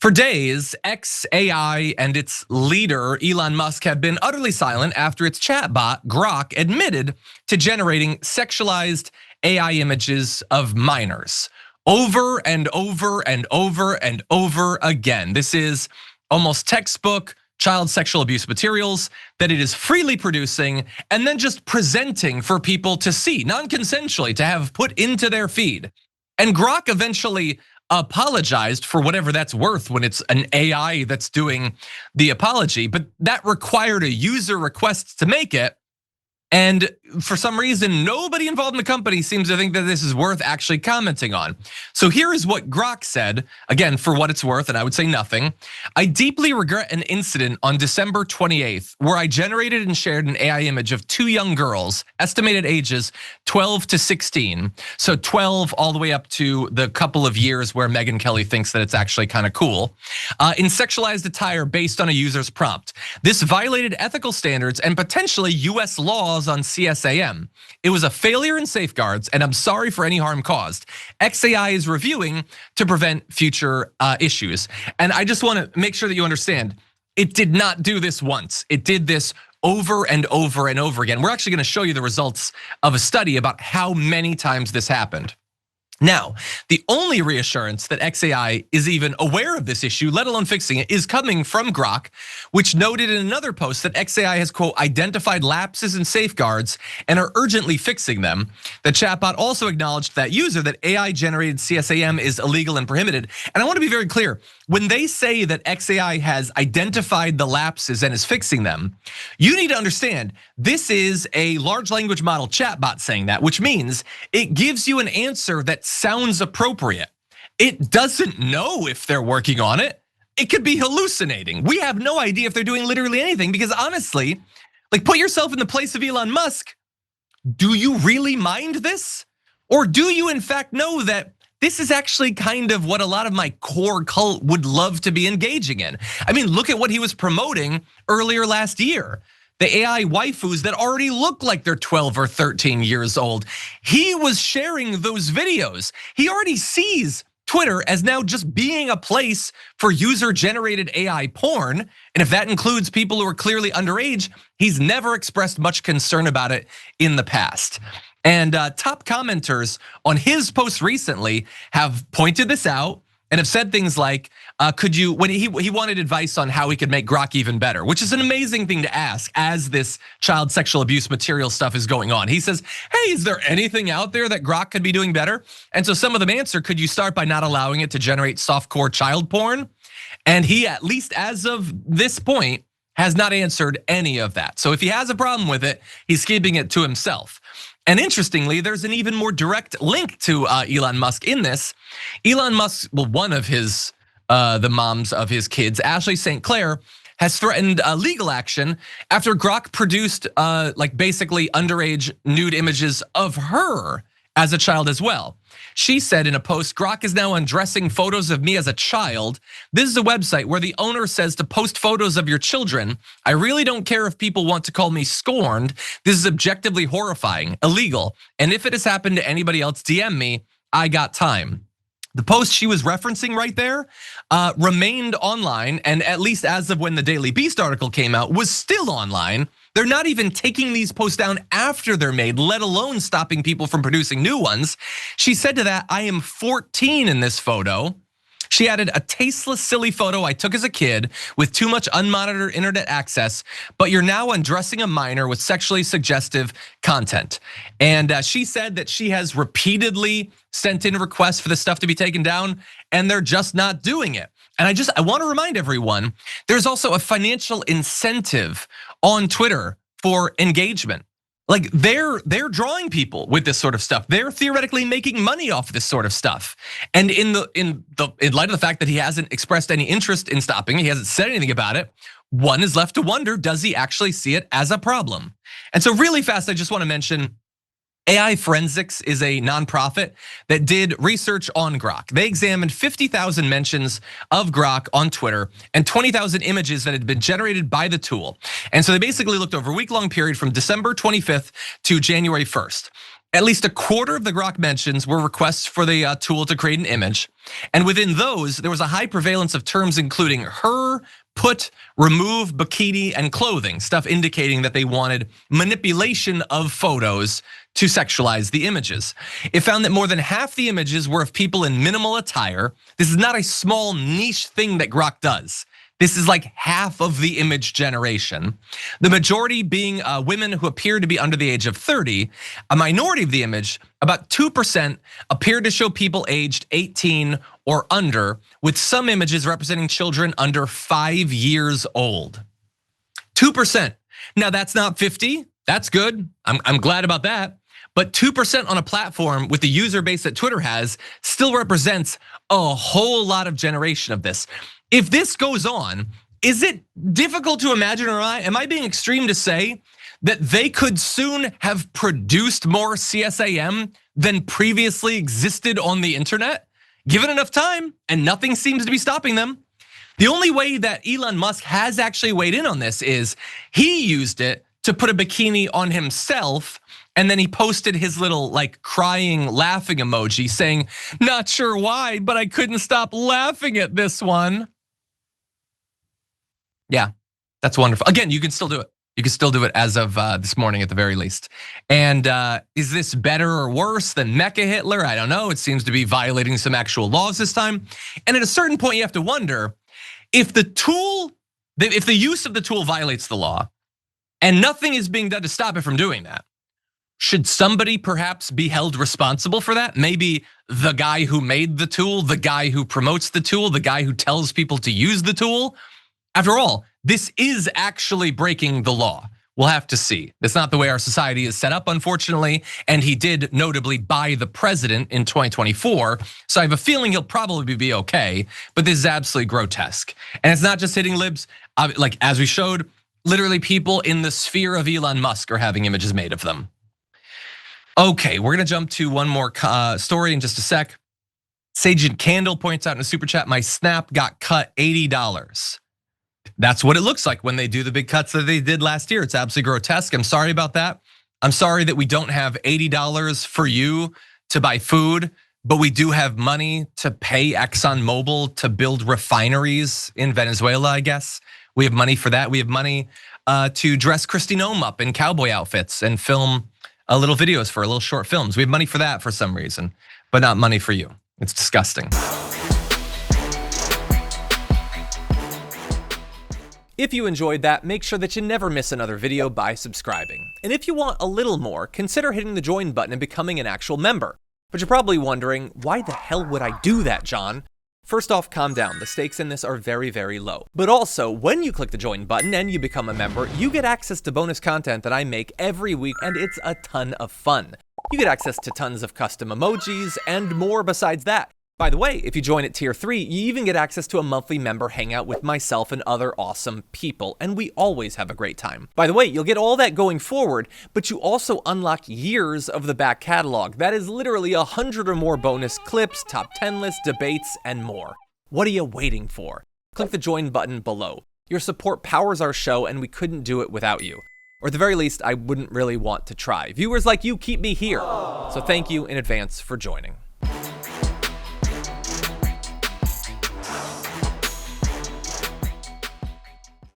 For days, XAI and its leader, Elon Musk, have been utterly silent after its chatbot, Grok, admitted to generating sexualized AI images of minors over and over and over and over again. This is almost textbook child sexual abuse materials that it is freely producing and then just presenting for people to see, non-consensually, to have put into their feed. And Grok eventually apologized for whatever that's worth when it's an AI that's doing the apology, but that required a user request to make it. And for some reason, nobody involved in the company seems to think that this is worth actually commenting on. So here is what Grok said, again, for what it's worth, and I would say nothing. I deeply regret an incident on December 28th where I generated and shared an AI image of two young girls, estimated ages 12 to 16. So 12 all the way up to the couple of years where Megyn Kelly thinks that it's actually kind of cool, in sexualized attire based on a user's prompt. This violated ethical standards and potentially US laws on CSAM. It was a failure in safeguards, and I'm sorry for any harm caused. XAI is reviewing to prevent future issues. And I just want to make sure that you understand, it did not do this once. It did this over and over and over again. We're actually going to show you the results of a study about how many times this happened. Now, the only reassurance that XAI is even aware of this issue, let alone fixing it, is coming from Grok, which noted in another post that XAI has, quote, identified lapses in safeguards and are urgently fixing them. The chatbot also acknowledged that user that AI-generated CSAM is illegal and prohibited. And I want to be very clear, when they say that XAI has identified the lapses and is fixing them, you need to understand this is a large language model chatbot saying that, which means it gives you an answer that sounds appropriate. It doesn't know if they're working on it. It could be hallucinating. We have no idea if they're doing literally anything because honestly, like, put yourself in the place of Elon Musk. Do you really mind this? Or do you in fact know that this is actually kind of what a lot of my core cult would love to be engaging in? I mean, look at what he was promoting earlier last year. The AI waifus that already look like they're 12 or 13 years old. He was sharing those videos. He already sees Twitter as now just being a place for user-generated AI porn. And if that includes people who are clearly underage, he's never expressed much concern about it in the past. And top commenters on his post recently have pointed this out and have said things like, when he wanted advice on how he could make Grok even better, which is an amazing thing to ask as this child sexual abuse material stuff is going on. He says, hey, is there anything out there that Grok could be doing better? And so some of them answer, could you start by not allowing it to generate softcore child porn? And he, at least as of this point, has not answered any of that. So if he has a problem with it, he's keeping it to himself. And interestingly, there's an even more direct link to Elon Musk in this. Elon Musk, well, one of his, the moms of his kids, Ashley St. Clair, has threatened legal action after Grok produced like basically underage nude images of her as a child as well. She said in a post, Grok is now undressing photos of me as a child. This is a website where the owner says to post photos of your children. I really don't care if people want to call me scorned. This is objectively horrifying, illegal. And if it has happened to anybody else, DM me, I got time. The post she was referencing right there remained online, and at least as of when the Daily Beast article came out, was still online. They're not even taking these posts down after they're made, let alone stopping people from producing new ones. She said to that, I am 14 in this photo. She added a tasteless, silly photo I took as a kid with too much unmonitored internet access, but you're now undressing a minor with sexually suggestive content. And she said that she has repeatedly sent in requests for this stuff to be taken down, and they're just not doing it. And I want to remind everyone, there's also a financial incentive on Twitter for engagement. Like they're drawing people with this sort of stuff. They're theoretically making money off this sort of stuff. And in light of the fact that he hasn't expressed any interest in stopping it, he hasn't said anything about it, one is left to wonder, does he actually see it as a problem? And so really fast, I just want to mention AI Forensics is a nonprofit that did research on Grok. They examined 50,000 mentions of Grok on Twitter and 20,000 images that had been generated by the tool. And so they basically looked over a week-long period from December 25th to January 1st. At least a quarter of the Grok mentions were requests for the tool to create an image. And within those, there was a high prevalence of terms including her, put, remove, bikini, and clothing, stuff indicating that they wanted manipulation of photos to sexualize the images. It found that more than half the images were of people in minimal attire. This is not a small niche thing that Grok does. This is like half of the image generation. The majority being women who appear to be under the age of 30. A minority of the image, about 2%, appeared to show people aged 18 or under, with some images representing children under 5 years old. 2%. Now that's not 50, that's good. I'm glad about that. But 2% on a platform with the user base that Twitter has still represents a whole lot of generation of this. If this goes on, is it difficult to imagine, or am I being extreme to say that they could soon have produced more CSAM than previously existed on the internet? Given enough time, and nothing seems to be stopping them. The only way that Elon Musk has actually weighed in on this is he used it to put a bikini on himself, and then he posted his little like crying, laughing emoji saying, "Not sure why, but I couldn't stop laughing at this one." Yeah, that's wonderful. Again, you can still do it. You can still do it as of this morning at the very least. And is this better or worse than Mecha Hitler? I don't know. It seems to be violating some actual laws this time. And at a certain point, you have to wonder if the use of the tool violates the law and nothing is being done to stop it from doing that, should somebody perhaps be held responsible for that? Maybe the guy who made the tool, the guy who promotes the tool, the guy who tells people to use the tool. After all, this is actually breaking the law. We'll have to see. That's not the way our society is set up, unfortunately. And he did notably buy the president in 2024. So I have a feeling he'll probably be okay, but this is absolutely grotesque. And it's not just hitting libs, like as we showed, literally people in the sphere of Elon Musk are having images made of them. Okay, we're gonna jump to one more story in just a sec. Sajid Candle points out in a super chat, my Snap got cut $80. That's what it looks like when they do the big cuts that they did last year. It's absolutely grotesque. I'm sorry about that. I'm sorry that we don't have $80 for you to buy food, but we do have money to pay ExxonMobil to build refineries in Venezuela, I guess. We have money for that. We have money to dress Kristi Noem up in cowboy outfits and film little videos for little short films. We have money for that for some reason, but not money for you. It's disgusting. If you enjoyed that, make sure that you never miss another video by subscribing. And if you want a little more, consider hitting the join button and becoming an actual member. But you're probably wondering, why the hell would I do that, John? First off, calm down. The stakes in this are very, very low. But also, when you click the join button and you become a member, you get access to bonus content that I make every week, and it's a ton of fun. You get access to tons of custom emojis and more besides that. By the way, if you join at tier 3, you even get access to a monthly member hangout with myself and other awesome people, and we always have a great time. By the way, you'll get all that going forward, but you also unlock years of the back catalog. That is literally 100 or more bonus clips, top 10 lists, debates, and more. What are you waiting for? Click the join button below. Your support powers our show, and we couldn't do it without you. Or at the very least, I wouldn't really want to try. Viewers like you keep me here. So thank you in advance for joining.